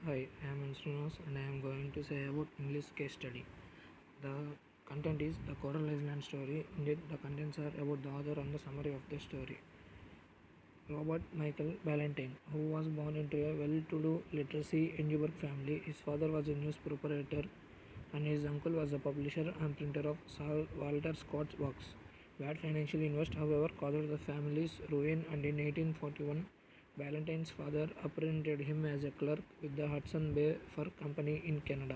Hi, I am Srinivas and I am going to say about English case study. The content is the Coral Island story. Indeed, the contents are about the author and the summary of the story. Robert Michael Ballantyne, who was born into a well-to-do literacy Edinburgh family. His father was a news proprietor and his uncle was a publisher and printer of Walter Scott's works. Bad financial invest, however, caused the family's ruin, and in 1841, Ballantyne's father appointed him as a clerk with the Hudson Bay Fur Company in Canada.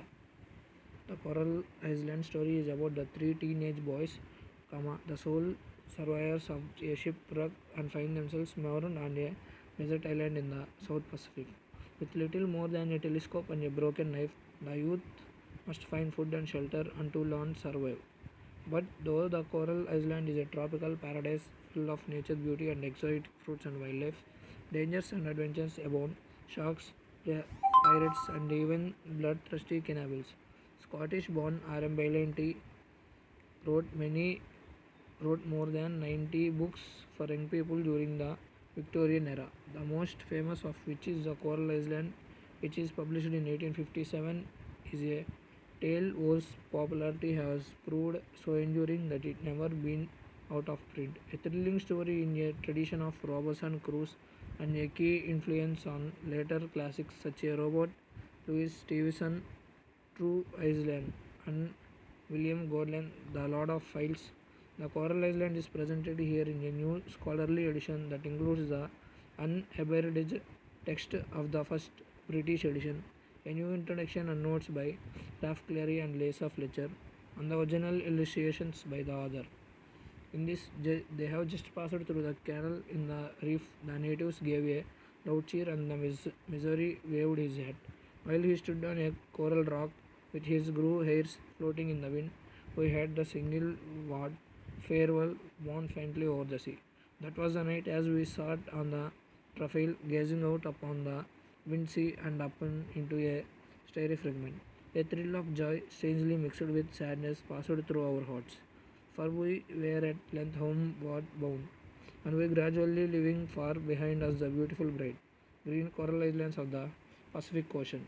The Coral Island story is about the three teenage boys, the sole survivors of a shipwreck, and find themselves marooned on a desert island in the South Pacific. With little more than a telescope and a broken knife, the youth must find food and shelter until learn survive. But though the Coral Island is a tropical paradise full of nature beauty and exotic fruits and wildlife, dangers and adventures abound: sharks, pirates, and even bloodthirsty cannibals. Scottish-born R.M. Ballantyne wrote many wrote more than 90 books for young people during the Victorian era, the most famous of which is The Coral Island, which is published in 1857, is a tale whose popularity has proved so enduring that it never been out of print. A thrilling story in a tradition of Robinson Crusoe and a key influence on later classics such as Robert Louis Stevenson, True Island, and William Goodland, The Lord of Files. The Coral Island is presented here in a new scholarly edition that includes the unabridged text of the first British edition, a new introduction and notes by Ralph Cleary and Lisa Fletcher, and the original illustrations by the author. In this, they have just passed through the canal in the reef. The natives gave a loud cheer, and the Missouri waved his hat, while he stood on a coral rock with his grey hairs floating in the wind. We had the single word farewell borne faintly over the sea. That was the night as we sat on the trail, gazing out upon the wind sea and up into a starry fragment. A thrill of joy, strangely mixed with sadness, passed through our hearts, for we were at length homeward bound, and we gradually leaving far behind us the beautiful bright green coral islands of the Pacific Ocean.